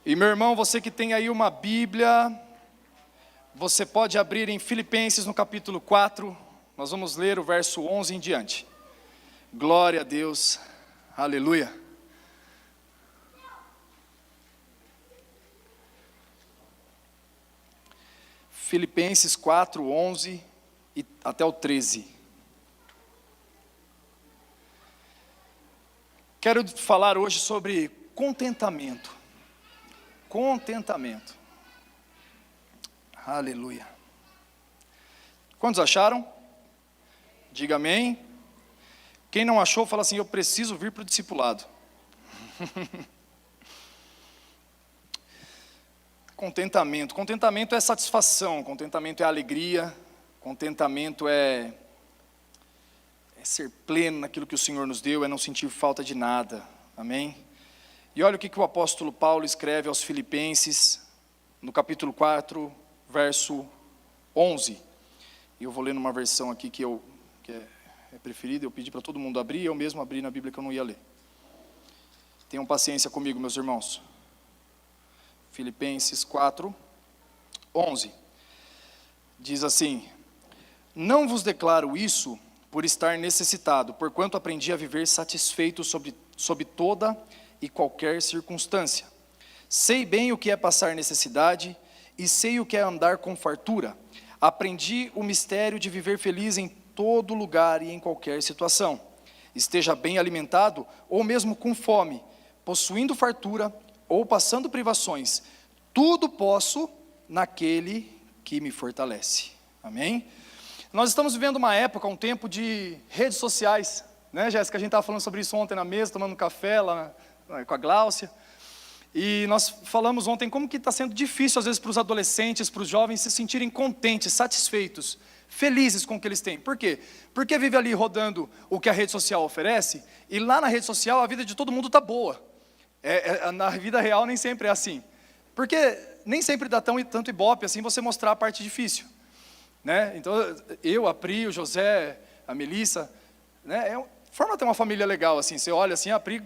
E meu irmão, você que tem aí uma Bíblia, você pode abrir em Filipenses no capítulo 4, nós vamos ler o verso 11 em diante. Glória a Deus, aleluia. Filipenses 4, 11 e até o 13. Quero falar hoje sobre contentamento. Contentamento. Aleluia. Quantos acharam? Diga amém. Quem não achou, fala assim: eu preciso vir para o discipulado. Contentamento. Contentamento é satisfação, contentamento é alegria, contentamento é ser pleno naquilo que o Senhor nos deu, é não sentir falta de nada. Amém? E olha o que o apóstolo Paulo escreve aos Filipenses, no capítulo 4, verso 11. E eu vou ler numa versão aqui que é preferida, eu pedi para todo mundo abrir, eu mesmo abri na Bíblia que eu não ia ler. Tenham paciência comigo, meus irmãos. Filipenses 4, 11. Diz assim: não vos declaro isso por estar necessitado, porquanto aprendi a viver satisfeito sob toda e qualquer circunstância. Sei bem o que é passar necessidade e sei o que é andar com fartura. Aprendi o mistério de viver feliz em todo lugar e em qualquer situação. Esteja bem alimentado ou mesmo com fome, possuindo fartura ou passando privações, tudo posso naquele que me fortalece. Amém? Nós estamos vivendo uma época, um tempo de redes sociais, né, Jéssica? A gente estava falando sobre isso ontem na mesa, tomando um café lá com a Gláucia. E nós falamos ontem como que está sendo difícil às vezes para os adolescentes, para os jovens se sentirem contentes, satisfeitos, felizes com o que eles têm. Por quê? Porque vive ali rodando o que a rede social oferece, e lá na rede social a vida de todo mundo está boa. Na vida real nem sempre é assim. Porque nem sempre dá tanto ibope assim você mostrar a parte difícil. Né? Então eu, a Pri, o José, a Melissa, né? Forma ter uma família legal, assim, você olha assim, a Pri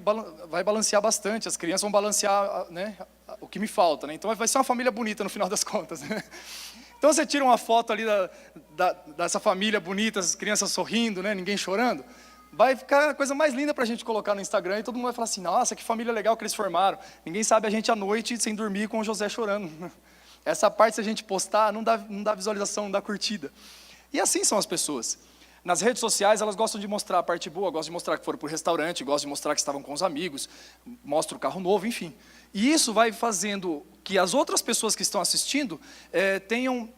vai balancear bastante, as crianças vão balancear, né, o que me falta, né? Então vai ser uma família bonita no final das contas, né? Então você tira uma foto ali dessa família bonita, as crianças sorrindo, né, ninguém chorando, vai ficar a coisa mais linda para a gente colocar no Instagram, e todo mundo vai falar assim: nossa, que família legal que eles formaram. Ninguém sabe a gente à noite sem dormir com o José chorando. Essa parte, se a gente postar, não dá visualização, não dá curtida. E assim são as pessoas. Nas redes sociais, elas gostam de mostrar a parte boa, gostam de mostrar que foram para o restaurante, gostam de mostrar que estavam com os amigos, mostra o carro novo, enfim. E isso vai fazendo que as outras pessoas que estão assistindo tenham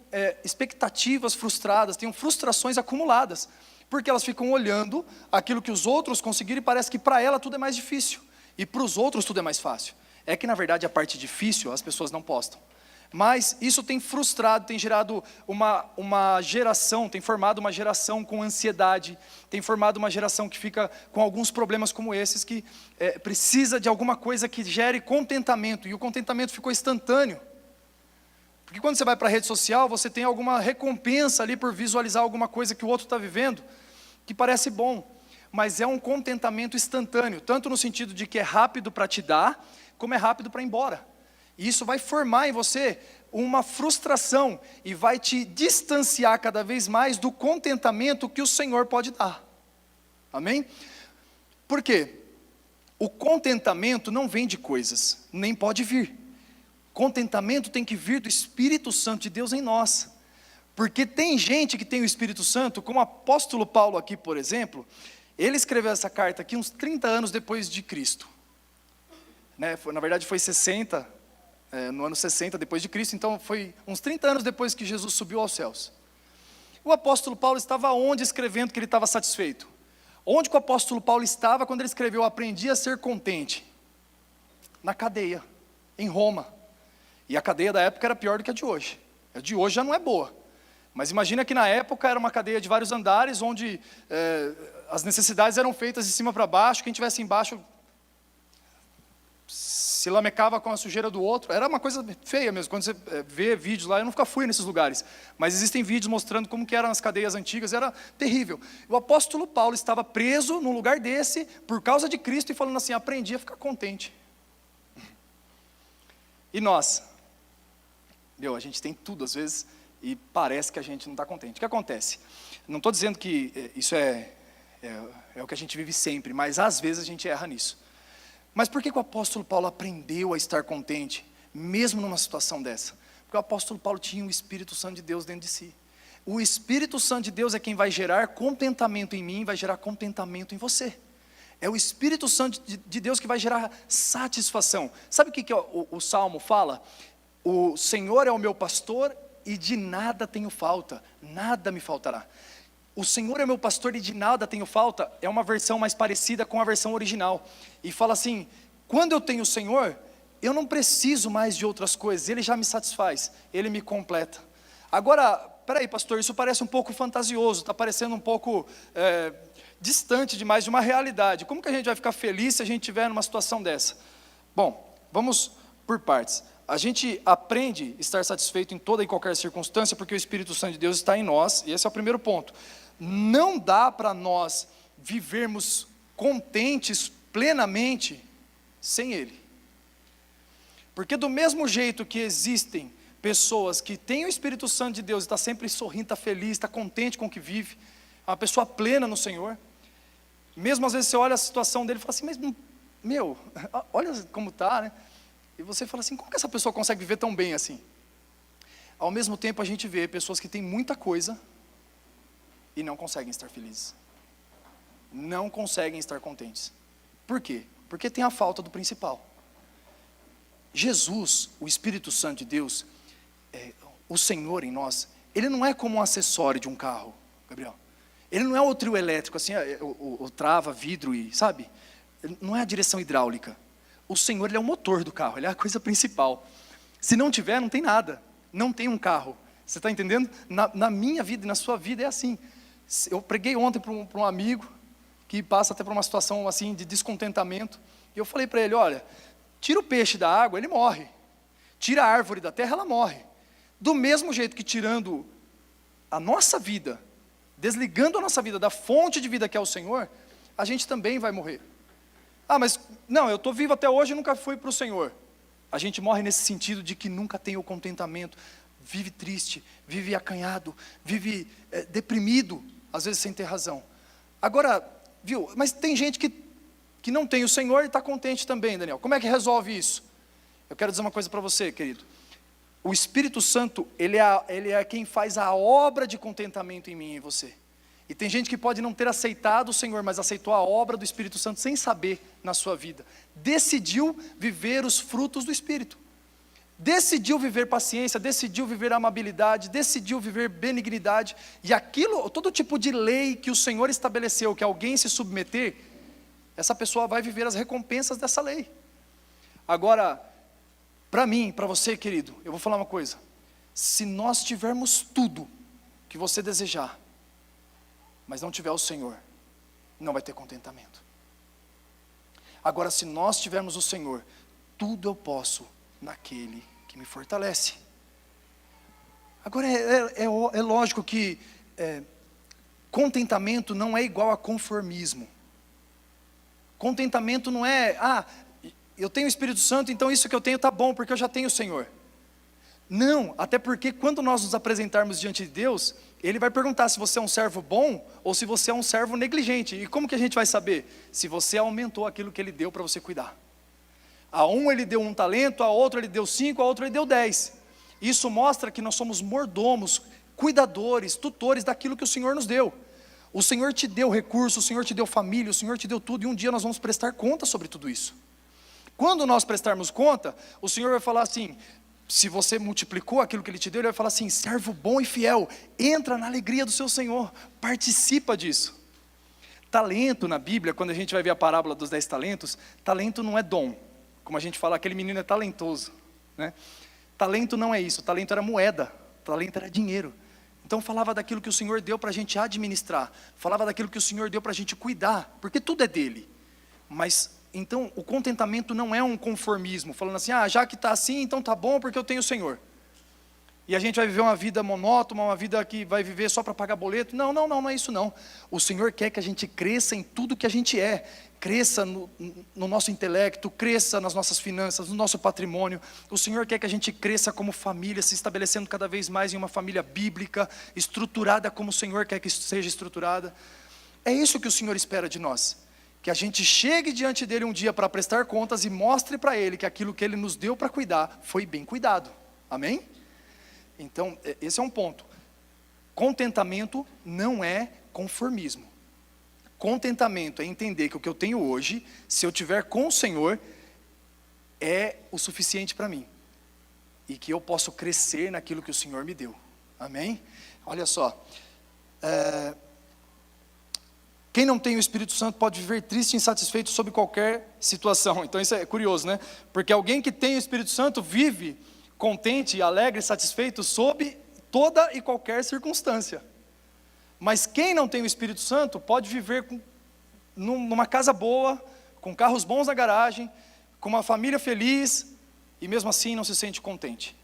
expectativas frustradas, tenham frustrações acumuladas, porque elas ficam olhando aquilo que os outros conseguiram e parece que para ela tudo é mais difícil, e para os outros tudo é mais fácil. É que, na verdade, a parte difícil as pessoas não postam. Mas isso tem frustrado, tem gerado uma geração, tem formado uma geração com ansiedade, tem formado uma geração que fica com alguns problemas como esses, que precisa de alguma coisa que gere contentamento, e o contentamento ficou instantâneo. Porque quando você vai para a rede social, você tem alguma recompensa ali por visualizar alguma coisa que o outro está vivendo, que parece bom, mas é um contentamento instantâneo, tanto no sentido de que é rápido para te dar, como é rápido para ir embora. E isso vai formar em você uma frustração e vai te distanciar cada vez mais do contentamento que o Senhor pode dar. Amém? Por quê? O contentamento não vem de coisas, nem pode vir. Contentamento tem que vir do Espírito Santo de Deus em nós. Porque tem gente que tem o Espírito Santo, como o apóstolo Paulo aqui, por exemplo, ele escreveu essa carta aqui uns 30 anos depois de Cristo. Na verdade foi 60, no ano 60 depois de Cristo, então foi uns 30 anos depois que Jesus subiu aos céus. O apóstolo Paulo estava onde escrevendo que ele estava satisfeito? Onde que o apóstolo Paulo estava quando ele escreveu: aprendi a ser contente? Na cadeia, em Roma. E a cadeia da época era pior do que a de hoje. A de hoje já não é boa. Mas imagina que na época era uma cadeia de vários andares, onde as necessidades eram feitas de cima para baixo, quem estivesse embaixo se lamecava com a sujeira do outro. Era uma coisa feia mesmo. Quando você vê vídeos lá, eu nunca fui nesses lugares, mas existem vídeos mostrando como que eram as cadeias antigas, era terrível. O apóstolo Paulo estava preso num lugar desse, por causa de Cristo, e falando assim: aprendi a ficar contente. E nós? A gente tem tudo às vezes e parece que a gente não está contente. O que acontece? Não estou dizendo que isso é o que a gente vive sempre, mas às vezes a gente erra nisso. Mas por que o apóstolo Paulo aprendeu a estar contente, mesmo numa situação dessa? Porque o apóstolo Paulo tinha o Espírito Santo de Deus dentro de si. O Espírito Santo de Deus é quem vai gerar contentamento em mim, vai gerar contentamento em você. É o Espírito Santo de Deus que vai gerar satisfação. Sabe o que o Salmo fala? O Senhor é o meu pastor e de nada tenho falta, nada me faltará. O Senhor é meu pastor e de nada tenho falta, é uma versão mais parecida com a versão original. E fala assim, quando eu tenho o Senhor, eu não preciso mais de outras coisas, Ele já me satisfaz, Ele me completa. Agora, peraí pastor, isso parece um pouco fantasioso, está parecendo um pouco distante demais de uma realidade. Como que a gente vai ficar feliz se a gente estiver numa situação dessa? Bom, vamos por partes. A gente aprende a estar satisfeito em toda e qualquer circunstância, porque o Espírito Santo de Deus está em nós, e esse é o primeiro ponto. Não dá para nós vivermos contentes plenamente sem Ele. Porque do mesmo jeito que existem pessoas que têm o Espírito Santo de Deus, está sempre sorrindo, está feliz, está contente com o que vive, é uma pessoa plena no Senhor, mesmo às vezes você olha a situação dele e fala assim, mas olha como está, né? E você fala assim, como que essa pessoa consegue viver tão bem assim? Ao mesmo tempo a gente vê pessoas que têm muita coisa e não conseguem estar felizes, não conseguem estar contentes. Por quê? Porque tem a falta do principal. Jesus, o Espírito Santo de Deus, o Senhor em nós, Ele não é como um acessório de um carro, Gabriel. Ele não é o trio elétrico, assim, o trava, vidro e, sabe? Não é a direção hidráulica. O Senhor, Ele é o motor do carro, Ele é a coisa principal. Se não tiver, não tem nada, não tem um carro. Você está entendendo? Na minha vida e na sua vida é assim. Eu preguei ontem para um amigo, que passa até por uma situação assim de descontentamento, e eu falei para ele, olha, tira o peixe da água, ele morre. Tira a árvore da terra, ela morre. Do mesmo jeito que tirando a nossa vida, desligando a nossa vida da fonte de vida que é o Senhor, a gente também vai morrer. Ah, mas não, eu estou vivo até hoje e nunca fui para o Senhor. A gente morre nesse sentido de que nunca tem o contentamento, vive triste, vive acanhado, vive deprimido, às vezes sem ter razão. Agora, viu, mas tem gente que não tem o Senhor e está contente também, Daniel. Como é que resolve isso? Eu quero dizer uma coisa para você, querido. O Espírito Santo, ele é quem faz a obra de contentamento em mim e em você. E tem gente que pode não ter aceitado o Senhor, mas aceitou a obra do Espírito Santo sem saber na sua vida. Decidiu viver os frutos do Espírito. Decidiu viver paciência, decidiu viver amabilidade, decidiu viver benignidade. E aquilo, todo tipo de lei que o Senhor estabeleceu, que alguém se submeter, essa pessoa vai viver as recompensas dessa lei. Agora, para mim, para você, querido, eu vou falar uma coisa. Se nós tivermos tudo que você desejar, mas não tiver o Senhor, não vai ter contentamento. Agora, se nós tivermos o Senhor, tudo eu posso naquele que me fortalece. Agora, é lógico que contentamento não é igual a conformismo. Contentamento não é, eu tenho o Espírito Santo, então isso que eu tenho está bom, porque eu já tenho o Senhor. Não, até porque quando nós nos apresentarmos diante de Deus, Ele vai perguntar se você é um servo bom ou se você é um servo negligente. E como que a gente vai saber? Se você aumentou aquilo que Ele deu para você cuidar. A um Ele deu 1 talento, a outro Ele deu 5, a outro Ele deu 10. Isso mostra que nós somos mordomos, cuidadores, tutores daquilo que o Senhor nos deu. O Senhor te deu recurso, o Senhor te deu família, o Senhor te deu tudo, e um dia nós vamos prestar conta sobre tudo isso. Quando nós prestarmos conta, o Senhor vai falar assim, se você multiplicou aquilo que Ele te deu, Ele vai falar assim, servo bom e fiel, entra na alegria do seu Senhor, participa disso. Talento na Bíblia, quando a gente vai ver a parábola dos 10 talentos, talento não é dom, como a gente fala, aquele menino é talentoso, né? Talento não é isso, talento era moeda, talento era dinheiro. Então falava daquilo que o Senhor deu para a gente administrar, falava daquilo que o Senhor deu para a gente cuidar, porque tudo é dele. Mas então o contentamento não é um conformismo, falando assim, já que está assim, então está bom porque eu tenho o Senhor. e a gente vai viver uma vida monótona, uma vida que vai viver só para pagar boleto. Não, não, não, não é isso não. O Senhor quer que a gente cresça em tudo que a gente é. Cresça no nosso intelecto, cresça nas nossas finanças, no nosso patrimônio. O Senhor quer que a gente cresça como família, se estabelecendo cada vez mais em uma família bíblica, estruturada como o Senhor quer que seja estruturada. É isso que o Senhor espera de nós. Que a gente chegue diante dEle um dia para prestar contas e mostre para Ele que aquilo que Ele nos deu para cuidar foi bem cuidado. Amém? Então, esse é um ponto. Contentamento não é conformismo. Contentamento é entender que o que eu tenho hoje, se eu tiver com o Senhor, é o suficiente para mim. E que eu posso crescer naquilo que o Senhor me deu. Amém? Olha só. Quem não tem o Espírito Santo pode viver triste e insatisfeito sob qualquer situação. Então isso é curioso, né? Porque alguém que tem o Espírito Santo vive contente, alegre, satisfeito sob toda e qualquer circunstância. Mas quem não tem o Espírito Santo pode viver numa casa boa, com carros bons na garagem, com uma família feliz, e mesmo assim não se sente contente.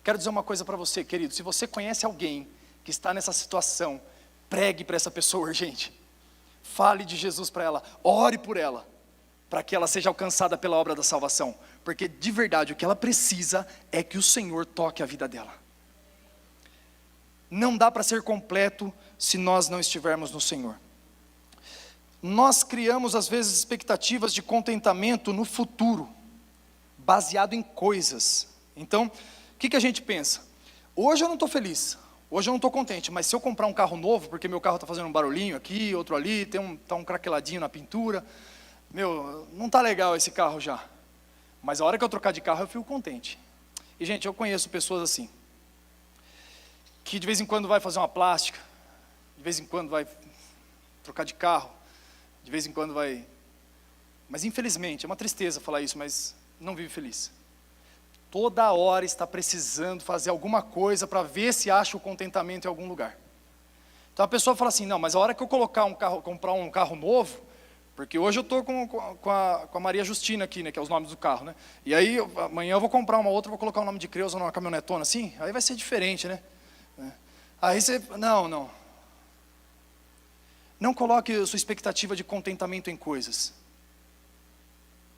Quero dizer uma coisa para você, querido. Se você conhece alguém que está nessa situação, pregue para essa pessoa urgente. Fale de Jesus para ela, ore por ela, para que ela seja alcançada pela obra da salvação. Porque de verdade o que ela precisa é que o Senhor toque a vida dela. Não dá para ser completo se nós não estivermos no Senhor. Nós criamos às vezes expectativas de contentamento no futuro, baseado em coisas. Então, o que a gente pensa? Hoje eu não estou feliz, hoje eu não estou contente, mas se eu comprar um carro novo, porque meu carro está fazendo um barulhinho aqui, outro ali, está um craqueladinho na pintura, não está legal esse carro já. Mas a hora que eu trocar de carro eu fico contente. E gente, eu conheço pessoas assim, que de vez em quando vai fazer uma plástica, de vez em quando vai trocar de carro, de vez em quando vai... Mas infelizmente, é uma tristeza falar isso, mas não vive feliz. Toda hora está precisando fazer alguma coisa para ver se acha o contentamento em algum lugar. Então a pessoa fala assim, não, mas a hora que eu comprar um carro novo, porque hoje eu estou com a Maria Justina aqui, né, que é os nomes do carro, né? E aí amanhã eu vou comprar uma outra, vou colocar o nome de Creuza numa caminhonetona assim, aí vai ser diferente, né? Aí você, não coloque a sua expectativa de contentamento em coisas.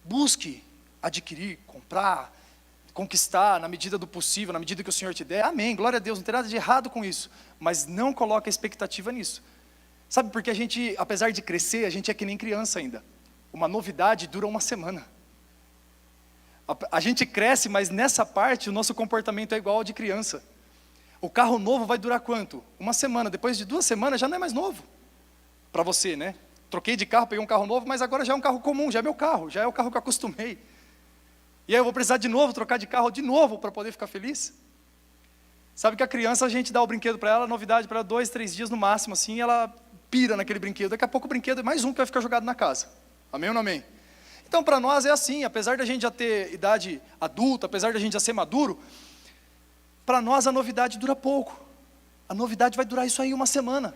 Busque adquirir, comprar, conquistar na medida do possível, na medida que o Senhor te der. Amém, glória a Deus, não tem nada de errado com isso. Mas não coloque a expectativa nisso. Sabe, porque a gente, apesar de crescer, a gente é que nem criança ainda. Uma novidade dura uma semana. A gente cresce, mas nessa parte o nosso comportamento é igual ao de criança. O carro novo vai durar quanto? Uma semana, depois de 2 semanas já não é mais novo. Para você, né? Troquei de carro, peguei um carro novo, mas agora já é um carro comum, já é meu carro, já é o carro que eu acostumei. E aí eu vou precisar de novo, trocar de carro de novo para poder ficar feliz? Sabe que a criança, a gente dá o brinquedo para ela, novidade para ela, 2, 3 dias no máximo, assim, ela pira naquele brinquedo. Daqui a pouco o brinquedo é mais um que vai ficar jogado na casa. Amém ou não amém? Então para nós é assim, apesar da gente já ter idade adulta, apesar da gente já ser maduro, para nós a novidade dura pouco. A novidade vai durar isso aí uma semana.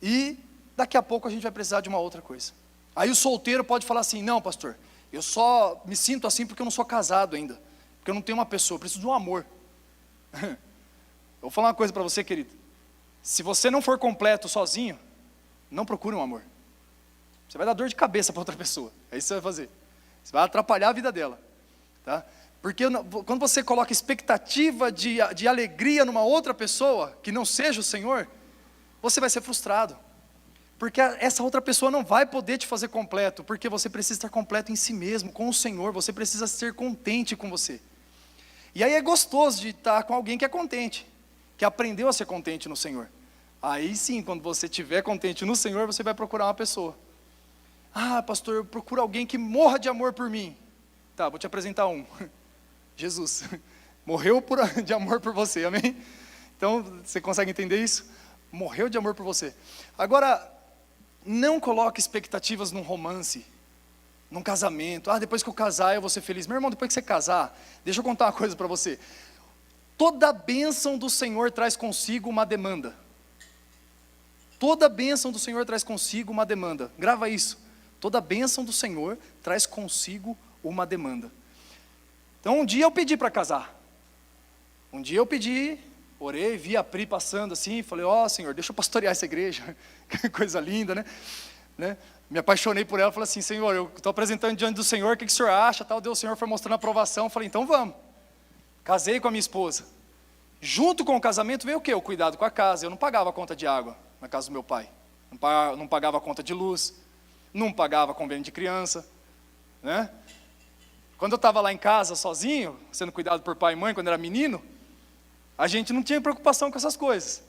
E daqui a pouco a gente vai precisar de uma outra coisa. Aí o solteiro pode falar assim, não pastor, eu só me sinto assim porque eu não sou casado ainda. Porque eu não tenho uma pessoa, eu preciso de um amor. Eu vou falar uma coisa para você, querido. Se você não for completo sozinho, não procure um amor. Você vai dar dor de cabeça para outra pessoa. É isso que você vai fazer. Você vai atrapalhar a vida dela. Tá? Porque quando você coloca expectativa de alegria numa outra pessoa, que não seja o Senhor, você vai ser frustrado. Porque essa outra pessoa não vai poder te fazer completo, porque você precisa estar completo em si mesmo, com o Senhor, você precisa ser contente com você. E aí é gostoso de estar com alguém que é contente, que aprendeu a ser contente no Senhor. Aí sim, quando você estiver contente no Senhor, você vai procurar uma pessoa. Ah, pastor, eu procuro alguém que morra de amor por mim. Tá, vou te apresentar um. Jesus. Morreu de amor por você, amém? Então, você consegue entender isso? Morreu de amor por você. Agora, não coloque expectativas num romance, num casamento. Ah, depois que eu casar eu vou ser feliz. Meu irmão, depois que você casar, deixa eu contar uma coisa para você. Toda bênção do Senhor traz consigo uma demanda. Toda bênção do Senhor traz consigo uma demanda. Grava isso. Toda bênção do Senhor traz consigo uma demanda. Então um dia eu pedi para casar. Um dia eu pedi, orei, vi a Pri passando assim, falei, Senhor, deixa eu pastorear essa igreja, que coisa linda, né? Me apaixonei por ela, falei assim, Senhor, eu estou apresentando diante do Senhor, o que o Senhor acha? Tal, Deus, o Senhor foi mostrando a aprovação, falei, então vamos. Casei com a minha esposa. Junto com o casamento veio o quê? O cuidado com a casa. Eu não pagava a conta de água na casa do meu pai, não pagava a conta de luz, não pagava convênio de criança, né? Quando eu estava lá em casa sozinho, sendo cuidado por pai e mãe, quando era menino, a gente não tinha preocupação com essas coisas.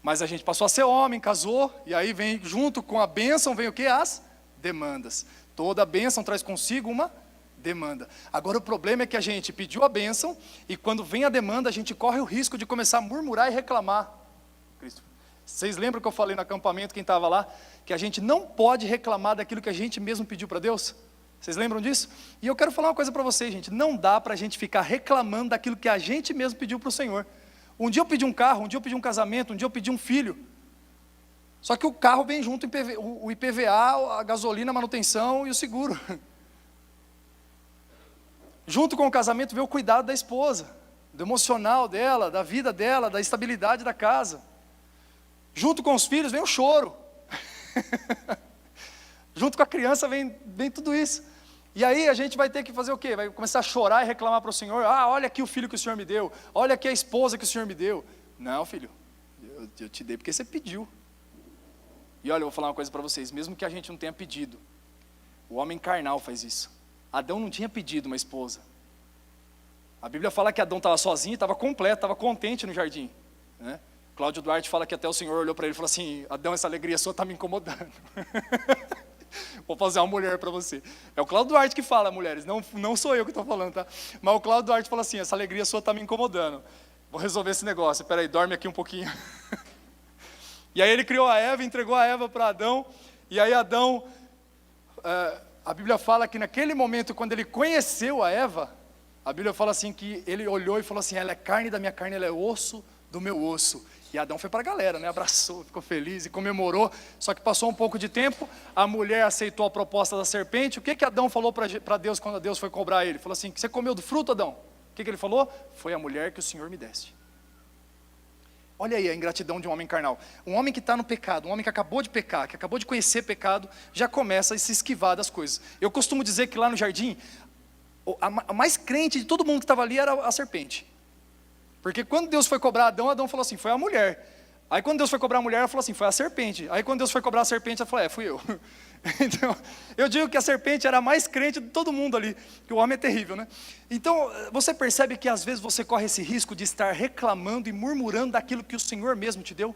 Mas a gente passou a ser homem, casou, e aí vem junto com a bênção, vem o quê? As demandas. Toda bênção traz consigo uma demanda. Agora o problema é que a gente pediu a bênção, e quando vem a demanda, a gente corre o risco de começar a murmurar e reclamar. Vocês lembram que eu falei no acampamento, quem estava lá, que a gente não pode reclamar daquilo que a gente mesmo pediu para Deus? Vocês lembram disso? E eu quero falar uma coisa para vocês, gente, não dá para a gente ficar reclamando daquilo que a gente mesmo pediu para o Senhor. Um dia eu pedi um carro, um dia eu pedi um casamento, um dia eu pedi um filho. Só que o carro vem junto, o IPVA, a gasolina, a manutenção e o seguro. Junto com o casamento veio o cuidado da esposa, do emocional dela, da vida dela, da estabilidade da casa. Junto com os filhos vem o choro. Junto com a criança vem tudo isso. E aí a gente vai ter que fazer o quê? Vai começar a chorar e reclamar para o Senhor, olha aqui o filho que o Senhor me deu, olha aqui a esposa que o Senhor me deu. Não, filho, eu te dei porque você pediu. E olha, eu vou falar uma coisa para vocês, mesmo que a gente não tenha pedido, o homem carnal faz isso. Adão não tinha pedido uma esposa. A Bíblia fala que Adão estava sozinho, estava completo, estava contente no jardim, né? Cláudio Duarte fala que até o Senhor olhou para ele e falou assim, Adão, essa alegria sua está me incomodando. Vou fazer uma mulher para você. É o Cláudio Duarte que fala, mulheres, não sou eu que estou falando, tá? Mas o Cláudio Duarte fala assim, essa alegria sua está me incomodando. Vou resolver esse negócio, peraí, dorme aqui um pouquinho. E aí ele criou a Eva, entregou a Eva para Adão, e aí Adão, a Bíblia fala que naquele momento, quando ele conheceu a Eva, a Bíblia fala assim que ele olhou e falou assim, ela é carne da minha carne, ela é osso do meu osso. E Adão foi para a galera, né? Abraçou, ficou feliz e comemorou. Só que passou um pouco de tempo, a mulher aceitou a proposta da serpente. O que Adão falou para Deus quando Deus foi cobrar ele? Falou assim, você comeu do fruto, Adão? O que ele falou? Foi a mulher que o Senhor me deste. Olha aí a ingratidão de um homem carnal. Um homem que está no pecado, um homem que acabou de pecar, que acabou de conhecer pecado, já começa a se esquivar das coisas. Eu costumo dizer que lá no jardim, a mais crente de todo mundo que estava ali era a serpente. Porque quando Deus foi cobrar Adão, Adão falou assim, foi a mulher. Aí quando Deus foi cobrar a mulher, ela falou assim, foi a serpente. Aí quando Deus foi cobrar a serpente, ela falou, fui eu. Então, eu digo que a serpente era a mais crente de todo mundo ali, que o homem é terrível, né? Então, você percebe que às vezes você corre esse risco de estar reclamando e murmurando daquilo que o Senhor mesmo te deu?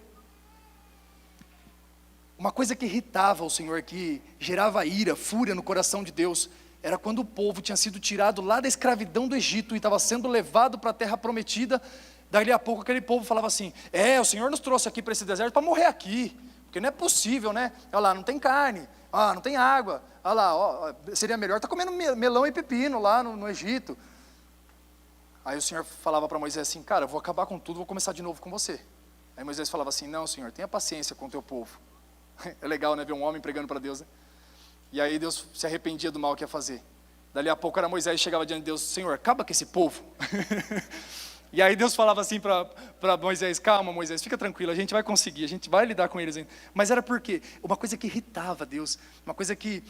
Uma coisa que irritava o Senhor, que gerava ira, fúria no coração de Deus, era quando o povo tinha sido tirado lá da escravidão do Egito e estava sendo levado para a terra prometida. Dali a pouco aquele povo falava assim, o Senhor nos trouxe aqui para esse deserto para morrer aqui, porque não é possível, né? Olha lá, não tem carne, não tem água, olha lá, seria melhor estar comendo melão e pepino lá no Egito. Aí o Senhor falava para Moisés assim, cara, eu vou acabar com tudo, vou começar de novo com você. Aí Moisés falava assim, não, Senhor, tenha paciência com o teu povo. É legal, né, ver um homem pregando para Deus, né? E aí Deus se arrependia do mal que ia fazer. Dali a pouco era Moisés, chegava diante de Deus, Senhor, acaba com esse povo. E aí Deus falava assim para Moisés, calma Moisés, fica tranquilo, a gente vai conseguir, a gente vai lidar com eles ainda. Mas era porque uma coisa que irritava Deus, uma coisa que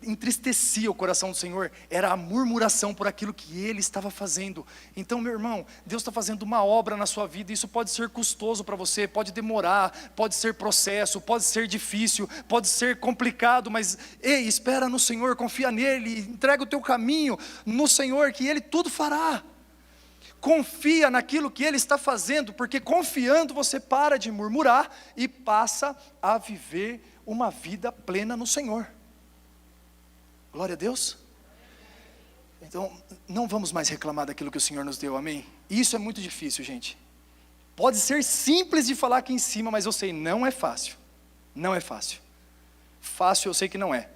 entristecia o coração do Senhor, era a murmuração por aquilo que Ele estava fazendo. Então, meu irmão, Deus está fazendo uma obra na sua vida, isso pode ser custoso para você, pode demorar, pode ser processo, pode ser difícil, pode ser complicado, mas ei, espera no Senhor, confia nele, entrega o teu caminho no Senhor, que Ele tudo fará. Confia naquilo que Ele está fazendo, porque confiando você para de murmurar e passa a viver uma vida plena no Senhor. Glória a Deus. Então, não vamos mais reclamar daquilo que o Senhor nos deu, amém? Isso é muito difícil, gente. Pode ser simples de falar aqui em cima, mas eu sei, não é fácil. Não é fácil. Fácil eu sei que não é.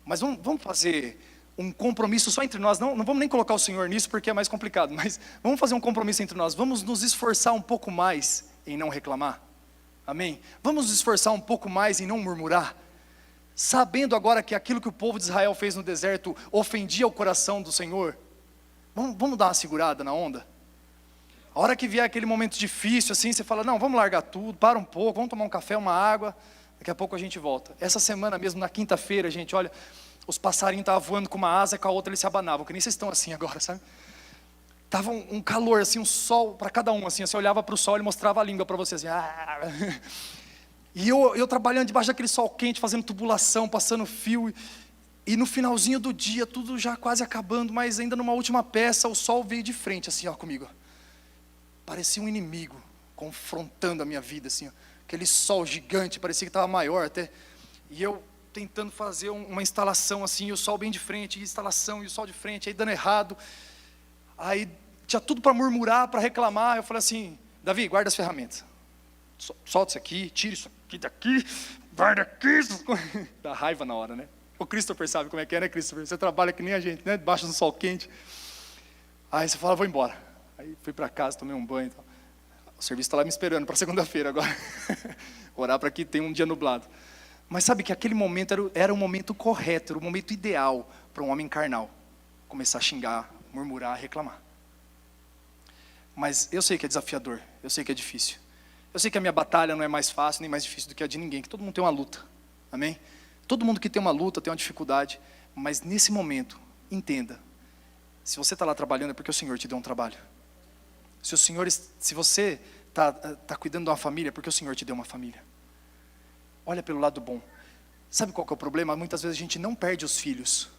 Mas vamos fazer um compromisso só entre nós, não vamos nem colocar o Senhor nisso porque é mais complicado, mas vamos fazer um compromisso entre nós, vamos nos esforçar um pouco mais em não reclamar, amém? Vamos nos esforçar um pouco mais em não murmurar, sabendo agora que aquilo que o povo de Israel fez no deserto ofendia o coração do Senhor. Vamos dar uma segurada na onda? A hora que vier aquele momento difícil, assim, você fala, não, vamos largar tudo, para um pouco, vamos tomar um café, uma água, daqui a pouco a gente volta. Essa semana mesmo, na quinta-feira, gente, olha, os passarinhos estavam voando com uma asa e com a outra eles se abanavam, que nem vocês estão assim agora, sabe? Tava um calor, assim, um sol para cada um, assim, você olhava para o sol e mostrava a língua para você, assim, ah. E eu trabalhando debaixo daquele sol quente, fazendo tubulação, passando fio, e no finalzinho do dia, tudo já quase acabando, mas ainda numa última peça, o sol veio de frente, assim, ó, comigo. Parecia um inimigo, confrontando a minha vida, assim, ó. Aquele sol gigante, parecia que estava maior até, e eu tentando fazer uma instalação, assim, e o sol bem de frente, e instalação, e o sol de frente, aí dando errado, aí tinha tudo para murmurar, para reclamar, eu falei assim, Davi, guarda as ferramentas, solta isso aqui, tira isso aqui daqui, guarda aqui, dá raiva na hora, né? O Christopher sabe como é que é, né, Christopher? Você trabalha que nem a gente, né, debaixo do sol quente, aí você fala, vou embora, aí fui para casa, tomei um banho e tal. O serviço está lá me esperando para segunda-feira agora, orar para que tenha um dia nublado, mas sabe que aquele momento era o momento correto, era o momento ideal para um homem carnal, começar a xingar, murmurar, reclamar. Mas eu sei que é desafiador, eu sei que é difícil. Eu sei que a minha batalha não é mais fácil, nem mais difícil do que a de ninguém, que todo mundo tem uma luta, amém? Todo mundo que tem uma luta, tem uma dificuldade, mas nesse momento, entenda, se você está lá trabalhando é porque o Senhor te deu um trabalho. Se você está cuidando de uma família, é porque o Senhor te deu uma família. Olha pelo lado bom. Sabe qual que é o problema? Muitas vezes a gente não perde os filhos,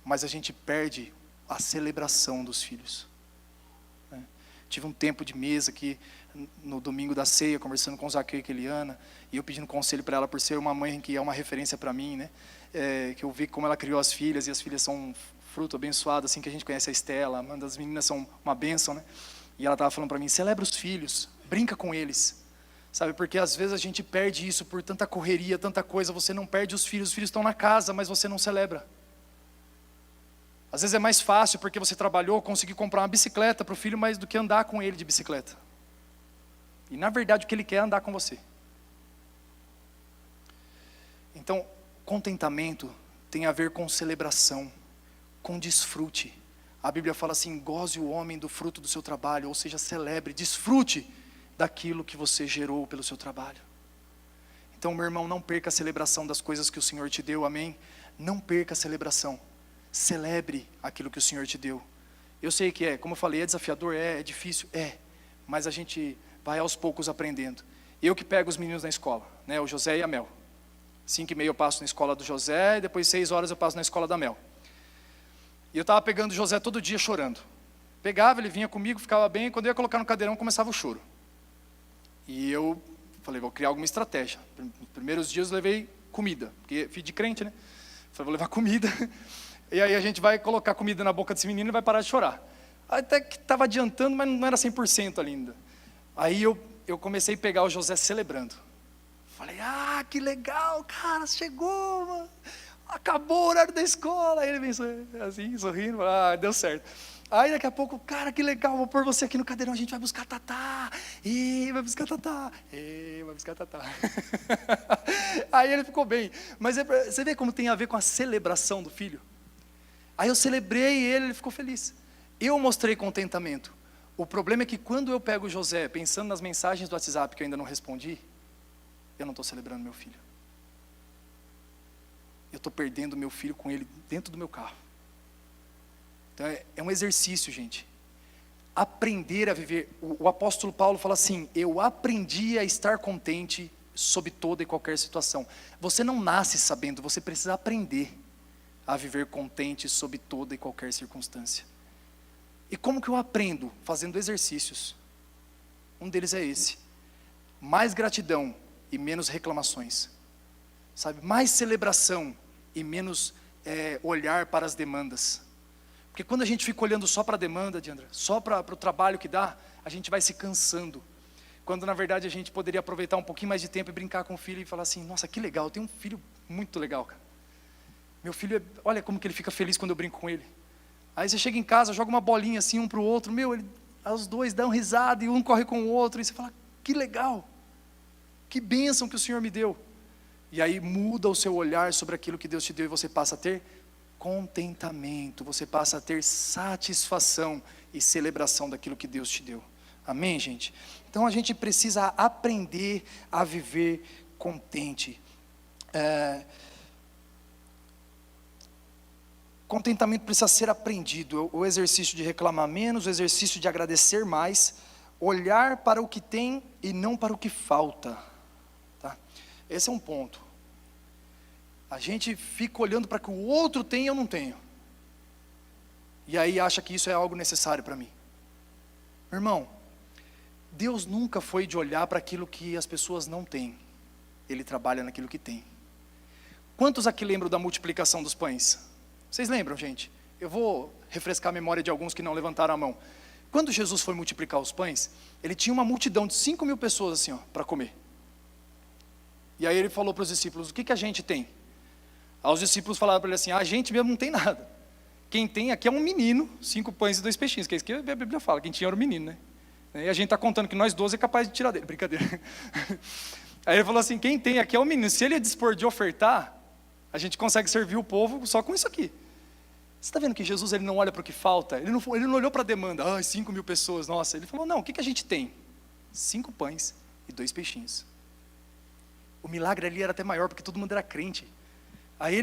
mas a gente perde a celebração dos filhos. Tive um tempo de mesa aqui, no domingo da ceia, conversando com o Zaqueu e com a Eliana, e eu pedindo conselho para ela, por ser uma mãe que é uma referência para mim, né? Que eu vi como ela criou as filhas, e as filhas são um fruto abençoado, assim que a gente conhece a Estela, uma das meninas são uma bênção, né? E ela estava falando para mim, celebra os filhos, brinca com eles, sabe? Porque às vezes a gente perde isso por tanta correria, tanta coisa, você não perde os filhos estão na casa, mas você não celebra. Às vezes é mais fácil porque você trabalhou, conseguir comprar uma bicicleta para o filho, mais do que andar com ele de bicicleta. E na verdade o que ele quer é andar com você. Então, contentamento tem a ver com celebração, com desfrute. A Bíblia fala assim, goze o homem do fruto do seu trabalho, ou seja, celebre, desfrute daquilo que você gerou pelo seu trabalho. Então, meu irmão, não perca a celebração das coisas que o Senhor te deu, amém? Não perca a celebração. Celebre aquilo que o Senhor te deu. Eu sei que como eu falei, é desafiador, é difícil, mas a gente vai aos poucos aprendendo. Eu que pego os meninos na escola, né, o José e a Mel. 5h30 eu passo na escola do José, e depois 6 horas eu passo na escola da Mel. E eu estava pegando o José todo dia chorando. Pegava, ele vinha comigo, ficava bem, e quando eu ia colocar no cadeirão, começava o choro. E eu falei, vou criar alguma estratégia. Nos primeiros dias eu levei comida, porque filho de crente, né? Falei, vou levar comida. E aí a gente vai colocar comida na boca desse menino e vai parar de chorar. Até que estava adiantando, mas não era 100% ainda. Aí eu comecei a pegar o José celebrando. Falei, que legal, cara, chegou, mano. Acabou o horário da escola. Aí ele vem assim, sorrindo, deu certo. Aí daqui a pouco, cara, que legal, vou pôr você aqui no cadeirão, a gente vai buscar Tatá. Vai buscar Tatá. Vai buscar Tatá. Aí ele ficou bem. Mas você vê como tem a ver com a celebração do filho? Aí eu celebrei ele ficou feliz. Eu mostrei contentamento. O problema é que quando eu pego o José, pensando nas mensagens do WhatsApp que eu ainda não respondi, eu não estou celebrando meu filho. Eu estou perdendo meu filho com ele dentro do meu carro. Então é um exercício, gente. Aprender a viver. O apóstolo Paulo fala assim, eu aprendi a estar contente sob toda e qualquer situação. Você não nasce sabendo, você precisa aprender a viver contente sob toda e qualquer circunstância. E como que eu aprendo? Fazendo exercícios. Um deles é esse. Mais gratidão e menos reclamações. Sabe? Mais celebração e menos olhar para as demandas. Porque quando a gente fica olhando só para a demanda, Diandra, só para o trabalho que dá, a gente vai se cansando. Quando na verdade a gente poderia aproveitar um pouquinho mais de tempo e brincar com o filho e falar assim, nossa, que legal, eu tenho um filho muito legal, cara. Meu filho, olha como que ele fica feliz quando eu brinco com ele. Aí você chega em casa, joga uma bolinha assim um para o outro, os dois dão risada e um corre com o outro, e você fala, que legal, que bênção que o Senhor me deu. E aí muda o seu olhar sobre aquilo que Deus te deu e você passa a ter contentamento, você passa a ter satisfação e celebração daquilo que Deus te deu. Amém, gente? Então a gente precisa aprender a viver contente. Contentamento precisa ser aprendido, o exercício de reclamar menos, o exercício de agradecer mais, olhar para o que tem e não para o que falta, tá? Esse é um ponto. A gente fica olhando para o que o outro tem e eu não tenho, e aí acha que isso é algo necessário para mim. Irmão, Deus nunca foi de olhar para aquilo que as pessoas não têm, Ele trabalha naquilo que tem. Quantos aqui lembram da multiplicação dos pães? Vocês lembram, gente? Eu vou refrescar a memória de alguns que não levantaram a mão. Quando Jesus foi multiplicar os pães, Ele tinha uma multidão de 5.000 pessoas assim, para comer. E aí Ele falou para os discípulos, o que a gente tem? Aí os discípulos falaram para Ele assim, a gente mesmo não tem nada. Quem tem aqui é um menino, 5 pães e 2 peixinhos, que é isso que a Bíblia fala, quem tinha era o menino, né? E a gente está contando que nós 12 é capaz de tirar dele, brincadeira. Aí Ele falou assim, quem tem aqui é o menino, se ele dispor de ofertar, a gente consegue servir o povo só com isso aqui. Você está vendo que Jesus ele não olha para o que falta? Ele não olhou para a demanda, 5.000 pessoas, nossa. Ele falou, não, o que a gente tem? 5 pães e 2 peixinhos. O milagre ali era até maior, porque todo mundo era crente. Aí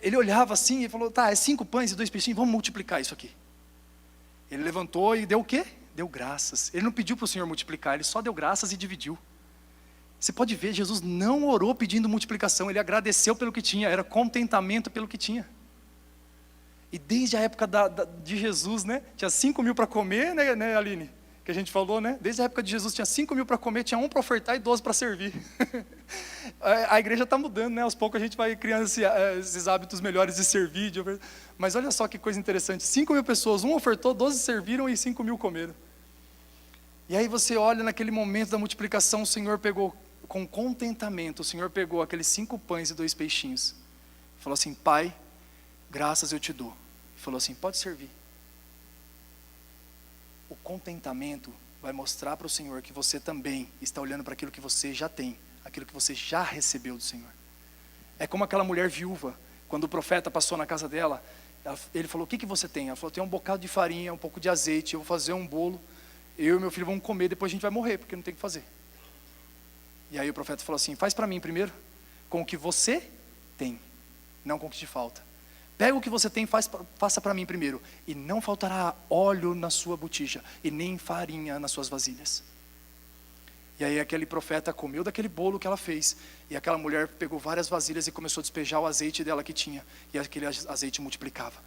ele olhava assim e falou, tá, é 5 pães e 2 peixinhos, vamos multiplicar isso aqui. Ele levantou e deu o quê? Deu graças. Ele não pediu para o Senhor multiplicar, Ele só deu graças e dividiu. Você pode ver, Jesus não orou pedindo multiplicação, Ele agradeceu pelo que tinha, era contentamento pelo que tinha. E desde a época de Jesus, né, tinha 5.000 para comer, né, Aline? Que a gente falou, né? Desde a época de Jesus tinha 5.000 para comer, tinha 1 para ofertar e 12 para servir. A igreja está mudando, né? Aos poucos a gente vai criando esses hábitos melhores de servir, mas olha só que coisa interessante, 5.000 pessoas, 1 ofertou, 12 serviram e 5.000 comeram. E aí você olha naquele momento da multiplicação, o Senhor pegou, com contentamento, o Senhor pegou aqueles 5 pães e 2 peixinhos, falou assim, Pai, graças eu te dou. Falou assim, pode servir. O contentamento vai mostrar para o Senhor que você também está olhando para aquilo que você já tem, aquilo que você já recebeu do Senhor. É como aquela mulher viúva, quando o profeta passou na casa dela, ele falou, o que você tem? Ela falou, tem um bocado de farinha, um pouco de azeite, eu vou fazer um bolo, eu e meu filho vamos comer, depois a gente vai morrer, porque não tem o que fazer. E aí o profeta falou assim, faz para mim primeiro, com o que você tem, não com o que te falta. Pega o que você tem, faça para mim primeiro, e não faltará óleo na sua botija, e nem farinha nas suas vasilhas. E aí aquele profeta comeu daquele bolo que ela fez, e aquela mulher pegou várias vasilhas e começou a despejar o azeite dela que tinha, e aquele azeite multiplicava,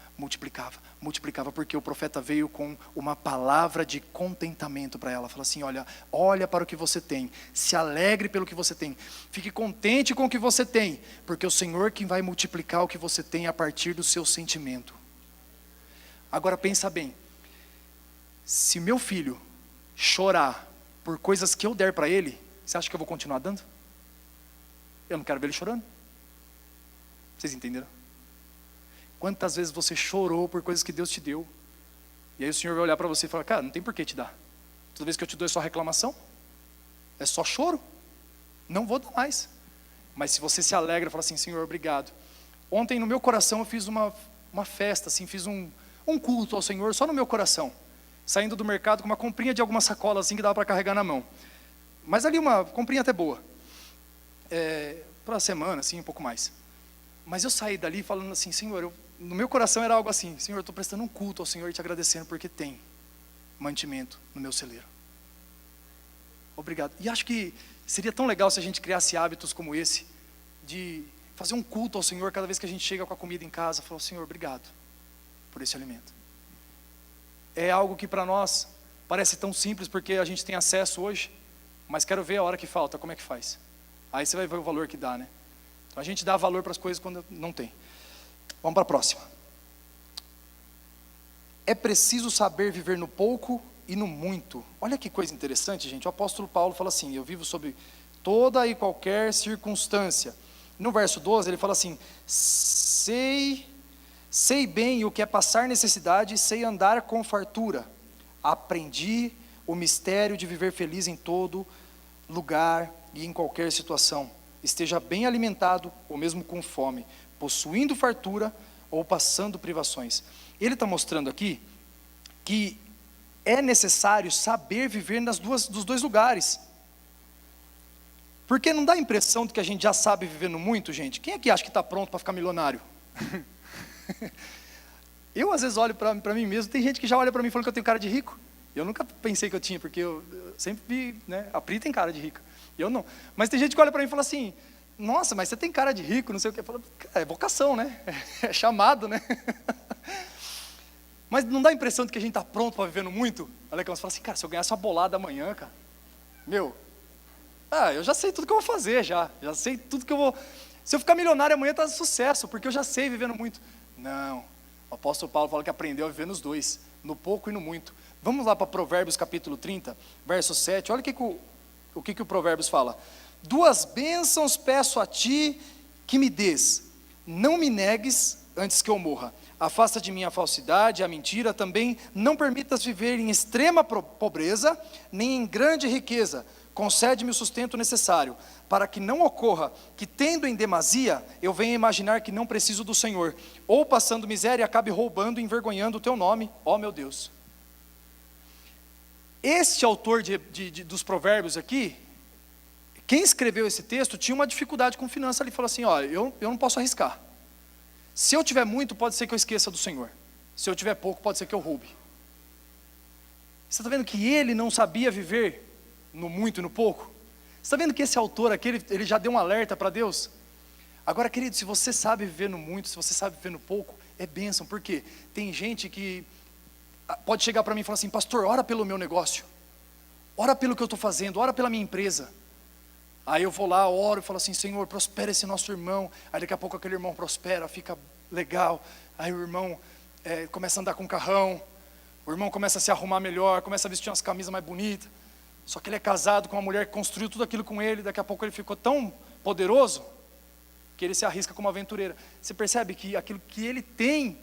porque o profeta veio com uma palavra de contentamento para ela, falou assim, olha para o que você tem, se alegre pelo que você tem, fique contente com o que você tem, porque o Senhor que vai multiplicar o que você tem a partir do seu sentimento. Agora pensa bem, se meu filho chorar por coisas que eu der para ele, você acha que eu vou continuar dando? Eu não quero ver ele chorando. Vocês entenderam? Quantas vezes você chorou por coisas que Deus te deu, e aí o Senhor vai olhar para você e falar, cara, não tem por que te dar. Toda vez que eu te dou é só reclamação, é só choro, não vou dar mais. Mas se você se alegra e fala assim, Senhor, obrigado. Ontem no meu coração eu fiz uma festa, assim, fiz um culto ao Senhor, só no meu coração. Saindo do mercado com uma comprinha de algumas sacolas assim que dava para carregar na mão. Mas ali uma comprinha até boa. Para a semana, assim, um pouco mais. Mas eu saí dali falando assim, Senhor, no meu coração era algo assim, Senhor, eu estou prestando um culto ao Senhor e te agradecendo porque tem mantimento no meu celeiro. Obrigado. E acho que seria tão legal se a gente criasse hábitos como esse, de fazer um culto ao Senhor cada vez que a gente chega com a comida em casa, falar, Senhor, obrigado por esse alimento. É algo que para nós parece tão simples porque a gente tem acesso hoje, mas quero ver a hora que falta, como é que faz. Aí você vai ver o valor que dá, né? Então a gente dá valor para as coisas quando não tem. Vamos para a próxima. É preciso saber viver no pouco e no muito. Olha que coisa interessante, gente. O apóstolo Paulo fala assim, eu vivo sob toda e qualquer circunstância. No verso 12 ele fala assim, sei bem o que é passar necessidade, sei andar com fartura. Aprendi o mistério de viver feliz em todo lugar e em qualquer situação. Esteja bem alimentado ou mesmo com fome, possuindo fartura ou passando privações. Ele está mostrando aqui que é necessário saber viver dos dois lugares. Porque não dá a impressão de que a gente já sabe viver no muito, gente? Quem é que acha que está pronto para ficar milionário? Eu às vezes olho para mim mesmo, tem gente que já olha para mim falando que eu tenho cara de rico. Eu nunca pensei que eu tinha, porque eu sempre vi, né, a Pri tem cara de rica, eu não. Mas tem gente que olha para mim e fala assim, nossa, mas você tem cara de rico, não sei o que. Eu falo, é vocação, né? É chamado, né? Mas não dá a impressão de que a gente está pronto para viver no muito? Olha que elas falam assim, cara, se eu ganhasse uma bolada amanhã, cara, eu já sei tudo que eu vou fazer, já sei tudo que eu vou... Se eu ficar milionário amanhã está sucesso, porque eu já sei viver no muito. Não, o apóstolo Paulo fala que aprendeu a viver nos dois, no pouco e no muito. Vamos lá para Provérbios capítulo 30, verso 7, olha o que o Provérbios fala. 2 bênçãos peço a ti que me dês, não me negues antes que eu morra. Afasta de mim a falsidade, a mentira, também não permitas viver em extrema pobreza, nem em grande riqueza. Concede-me o sustento necessário, para que não ocorra que, tendo em demasia, eu venha imaginar que não preciso do Senhor, ou passando miséria, acabe roubando e envergonhando o teu nome, ó meu Deus. Este autor dos provérbios aqui, quem escreveu esse texto, tinha uma dificuldade com finanças, ele falou assim, eu não posso arriscar. Se eu tiver muito, pode ser que eu esqueça do Senhor. Se eu tiver pouco, pode ser que eu roube. Você está vendo que ele não sabia viver no muito e no pouco? Você está vendo que esse autor aqui, ele já deu um alerta para Deus? Agora, querido, se você sabe viver no muito, se você sabe viver no pouco, é bênção. Por quê? Tem gente que pode chegar para mim e falar assim, pastor, ora pelo meu negócio, ora pelo que eu estou fazendo, ora pela minha empresa. Aí eu vou lá, oro e falo assim, Senhor, prospera esse nosso irmão. Aí daqui a pouco aquele irmão prospera, fica legal. Aí o irmão começa a andar com carrão, o irmão começa a se arrumar melhor, começa a vestir umas camisas mais bonitas. Só que ele é casado com uma mulher que construiu tudo aquilo com ele, daqui a pouco ele ficou tão poderoso, que ele se arrisca como aventureiro. Você percebe que aquilo que ele tem,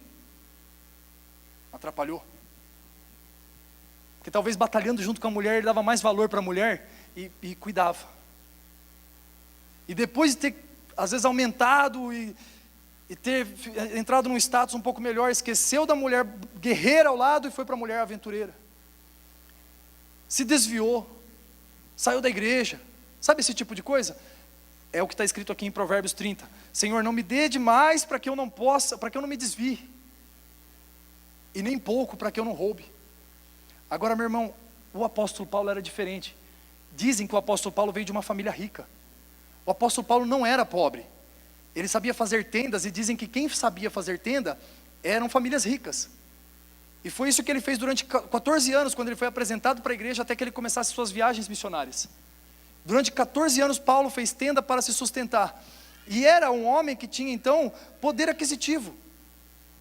atrapalhou. Porque talvez batalhando junto com a mulher, ele dava mais valor para a mulher e cuidava. E depois de ter, às vezes, aumentado e ter entrado num status um pouco melhor, esqueceu da mulher guerreira ao lado e foi para a mulher aventureira. Se desviou, saiu da igreja, sabe esse tipo de coisa? É o que está escrito aqui em Provérbios 30. Senhor, não me dê demais para que eu não possa, para que eu não me desvie, e nem pouco para que eu não roube. Agora, meu irmão, o apóstolo Paulo era diferente. Dizem que o apóstolo Paulo veio de uma família rica. O apóstolo Paulo não era pobre, ele sabia fazer tendas, e dizem que quem sabia fazer tenda eram famílias ricas. E foi isso que ele fez durante 14 anos, quando ele foi apresentado para a igreja, até que ele começasse suas viagens missionárias. Durante 14 anos Paulo fez tenda para se sustentar, e era um homem que tinha então poder aquisitivo,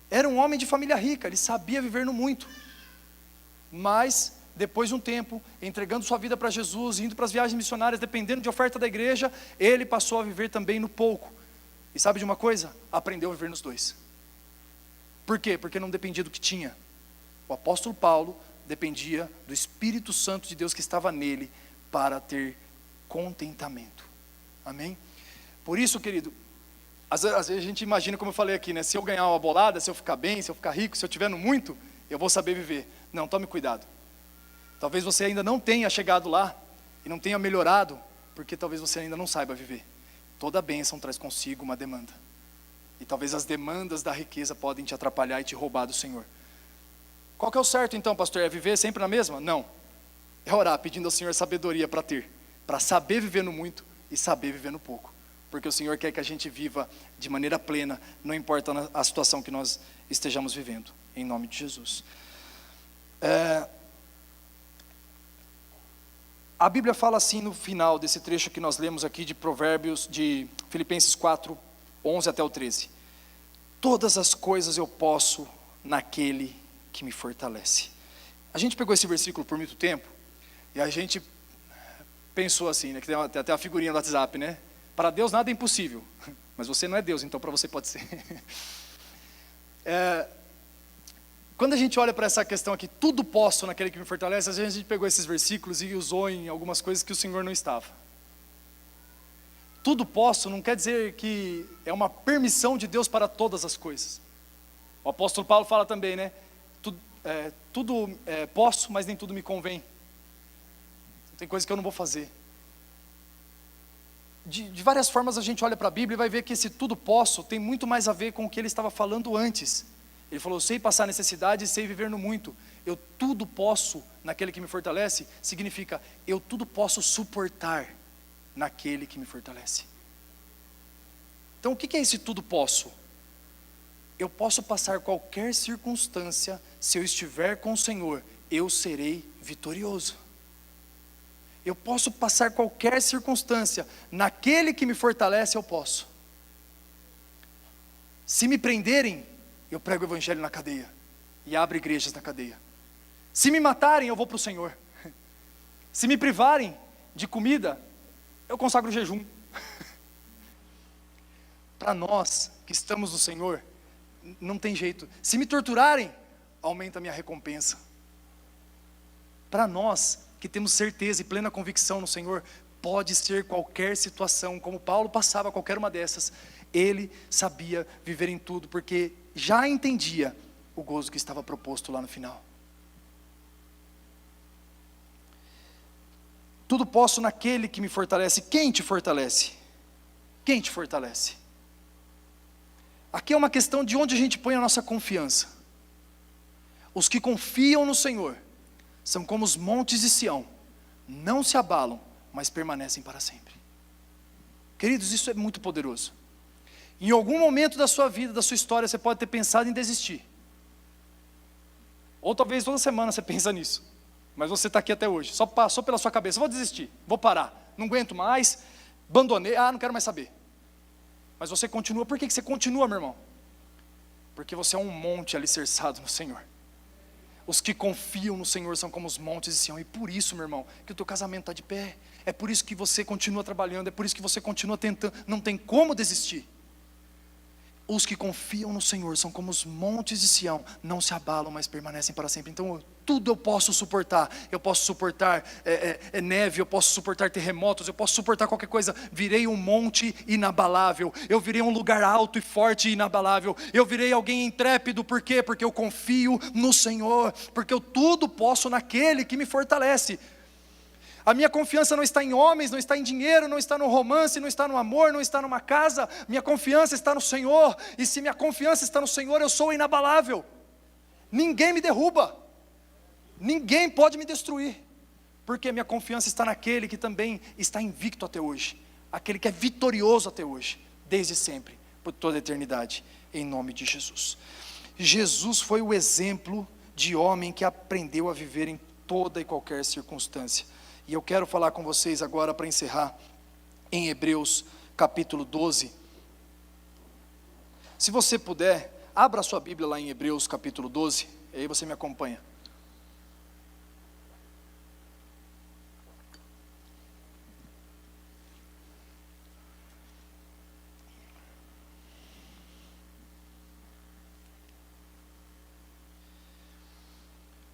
era um homem de família rica, ele sabia viver no muito. Mas depois de um tempo, entregando sua vida para Jesus, indo para as viagens missionárias, dependendo de oferta da igreja, ele passou a viver também no pouco. E sabe de uma coisa? Aprendeu a viver nos dois. Por quê? Porque não dependia do que tinha. O apóstolo Paulo dependia do Espírito Santo de Deus que estava nele para ter contentamento. Amém? Por isso, querido, às vezes a gente imagina, como eu falei aqui, né? Se eu ganhar uma bolada, se eu ficar bem, se eu ficar rico, se eu tiver no muito, eu vou saber viver. Não, tome cuidado. Talvez você ainda não tenha chegado lá e não tenha melhorado, porque talvez você ainda não saiba viver. Toda bênção traz consigo uma demanda. E talvez as demandas da riqueza podem te atrapalhar e te roubar do Senhor. Qual que é o certo então, pastor? É viver sempre na mesma? Não. É orar pedindo ao Senhor sabedoria para ter, para saber viver no muito e saber viver no pouco. Porque o Senhor quer que a gente viva de maneira plena, não importa a situação que nós estejamos vivendo. Em nome de Jesus. A Bíblia fala assim no final desse trecho que nós lemos aqui de Provérbios, de Filipenses 4, 11 até o 13. Todas as coisas eu posso naquele que me fortalece. A gente pegou esse versículo por muito tempo, e a gente pensou assim, né, que tem até a figurinha do WhatsApp, né? Para Deus nada é impossível, mas você não é Deus, então para você pode ser. Quando a gente olha para essa questão aqui, tudo posso naquele que me fortalece, às vezes a gente pegou esses versículos e usou em algumas coisas que o Senhor não estava. Tudo posso não quer dizer que é uma permissão de Deus para todas as coisas. O apóstolo Paulo fala também, né? Tudo posso, mas nem tudo me convém. Tem coisa que eu não vou fazer. De várias formas a gente olha para a Bíblia e vai ver que esse tudo posso tem muito mais a ver com o que ele estava falando antes. Ele falou, sei passar necessidade e sei viver no muito. Eu tudo posso naquele que me fortalece, significa eu tudo posso suportar naquele que me fortalece. Então o que é esse tudo posso? Eu posso passar qualquer circunstância, se eu estiver com o Senhor, eu serei vitorioso. Eu posso passar qualquer circunstância, naquele que me fortalece eu posso. Se me prenderem, eu prego o evangelho na cadeia, e abro igrejas na cadeia. Se me matarem, eu vou para o Senhor. Se me privarem de comida, eu consagro o jejum. Para nós que estamos no Senhor, não tem jeito. Se me torturarem, aumenta a minha recompensa. Para nós que temos certeza e plena convicção no Senhor, pode ser qualquer situação, como Paulo passava qualquer uma dessas, ele sabia viver em tudo, porque já entendia o gozo que estava proposto lá no final. Tudo posso naquele que me fortalece. Quem te fortalece? Quem te fortalece? Aqui é uma questão de onde a gente põe a nossa confiança. Os que confiam no Senhor são como os montes de Sião, não se abalam, mas permanecem para sempre. Queridos, isso é muito poderoso. Em algum momento da sua vida, da sua história, você pode ter pensado em desistir. Ou talvez toda semana você pensa nisso. Mas você está aqui até hoje, só passou pela sua cabeça, vou desistir, vou parar, não aguento mais, abandonei, não quero mais saber. Mas você continua. Por que você continua, meu irmão? Porque você é um monte alicerçado no Senhor. Os que confiam no Senhor são como os montes de Sião. E por isso, meu irmão, que o teu casamento está de pé. É por isso que você continua trabalhando. É por isso que você continua tentando. Não tem como desistir. Os que confiam no Senhor são como os montes de Sião. Não se abalam, mas permanecem para sempre. Então tudo eu posso suportar. Eu posso suportar neve. Eu posso suportar terremotos. Eu posso suportar qualquer coisa. Virei um monte inabalável. Eu virei um lugar alto e forte e inabalável. Eu virei alguém intrépido. Por quê? Porque eu confio no Senhor. Porque eu tudo posso naquele que me fortalece. A minha confiança não está em homens, não está em dinheiro, não está no romance, não está no amor, não está numa casa. Minha confiança está no Senhor. E se minha confiança está no Senhor, eu sou inabalável. Ninguém me derruba. Ninguém pode me destruir. Porque minha confiança está naquele que também está invicto até hoje. Aquele que é vitorioso até hoje. Desde sempre, por toda a eternidade. Em nome de Jesus. Jesus foi o exemplo de homem que aprendeu a viver em toda e qualquer circunstância. E eu quero falar com vocês agora para encerrar em Hebreus capítulo 12. Se você puder, abra sua Bíblia lá em Hebreus capítulo 12, e aí você me acompanha.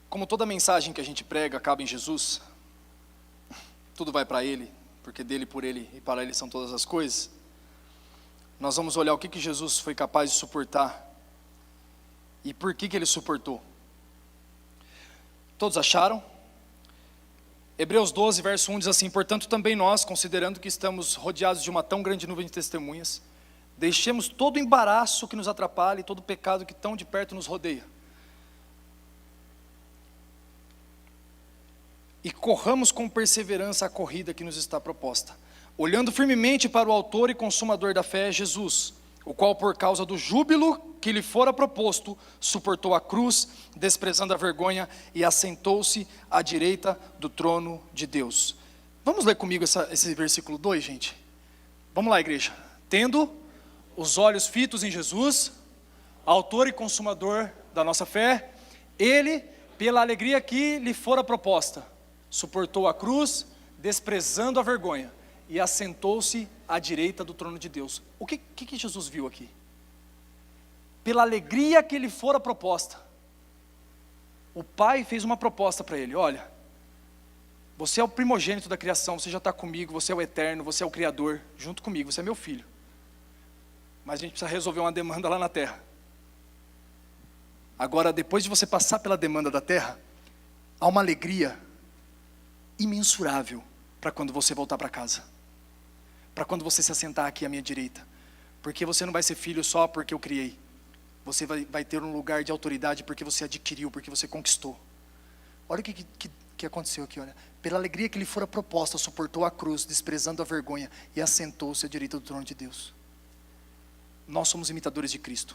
Como toda mensagem que a gente prega acaba em Jesus, tudo vai para Ele, porque dele, por Ele e para Ele são todas as coisas. Nós vamos olhar o que Jesus foi capaz de suportar e por que Ele suportou. Todos acharam? Hebreus 12, verso 1 diz assim: portanto também nós, considerando que estamos rodeados de uma tão grande nuvem de testemunhas, deixemos todo o embaraço que nos atrapalha e todo o pecado que tão de perto nos rodeia. E corramos com perseverança a corrida que nos está proposta, olhando firmemente para o autor e consumador da fé, Jesus, o qual por causa do júbilo que lhe fora proposto, suportou a cruz, desprezando a vergonha, e assentou-se à direita do trono de Deus. Vamos ler comigo esse versículo 2, gente? Vamos lá, igreja. Tendo os olhos fitos em Jesus, autor e consumador da nossa fé, ele, pela alegria que lhe fora proposta, suportou a cruz, desprezando a vergonha, e assentou-se à direita do trono de Deus. O que Jesus viu aqui? Pela alegria que lhe fora proposta, o Pai fez uma proposta para ele: olha, você é o primogênito da criação, você já está comigo, você é o eterno, você é o Criador, junto comigo, você é meu filho. Mas a gente precisa resolver uma demanda lá na terra. Agora, depois de você passar pela demanda da terra, há uma alegria imensurável para quando você voltar para casa, para quando você se assentar aqui à minha direita, porque você não vai ser filho só porque eu criei, você vai ter um lugar de autoridade porque você adquiriu, porque você conquistou. Olha o que aconteceu aqui, olha. Pela alegria que lhe fora proposta, suportou a cruz, desprezando a vergonha, e assentou-se à direita do trono de Deus. Nós somos imitadores de Cristo,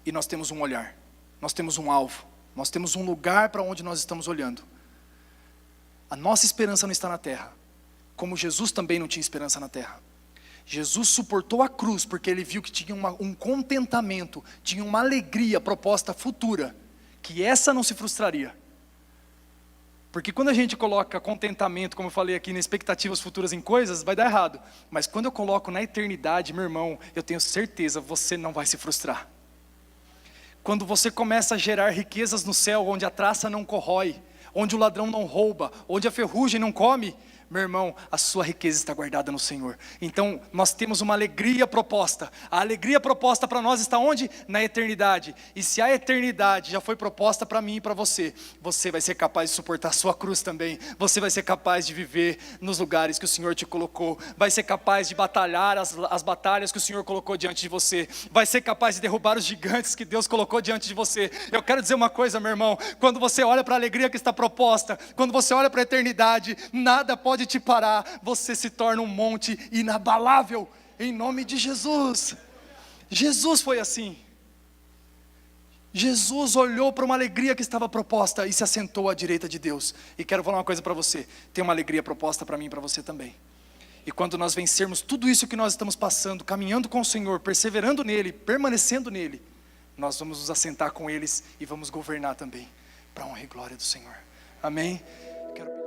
e nós temos um olhar, nós temos um alvo, nós temos um lugar para onde nós estamos olhando. A nossa esperança não está na terra, como Jesus também não tinha esperança na terra. Jesus suportou a cruz porque ele viu que tinha um contentamento, tinha uma alegria proposta futura, que essa não se frustraria. Porque quando a gente coloca contentamento, como eu falei aqui, em expectativas futuras em coisas, vai dar errado. Mas quando eu coloco na eternidade, meu irmão, eu tenho certeza, você não vai se frustrar. Quando você começa a gerar riquezas no céu, onde a traça não corrói, onde o ladrão não rouba, onde a ferrugem não come, meu irmão, a sua riqueza está guardada no Senhor. Então nós temos uma alegria proposta. A alegria proposta para nós está onde? Na eternidade. E se a eternidade já foi proposta para mim e para você, você vai ser capaz de suportar a sua cruz também. Você vai ser capaz de viver nos lugares que o Senhor te colocou. Vai ser capaz de batalhar as batalhas que o Senhor colocou diante de você. Vai ser capaz de derrubar os gigantes que Deus colocou diante de você. Eu quero dizer uma coisa, meu irmão, quando você olha para a alegria que está proposta, quando você olha para a eternidade, nada pode te parar, você se torna um monte inabalável, em nome de Jesus. Jesus foi assim. Jesus olhou para uma alegria que estava proposta e se assentou à direita de Deus. E quero falar uma coisa para você, tem uma alegria proposta para mim e para você também. E quando nós vencermos tudo isso que nós estamos passando, caminhando com o Senhor, perseverando nele, permanecendo nele, nós vamos nos assentar com eles e vamos governar também, para a honra e glória do Senhor. Amém? Quero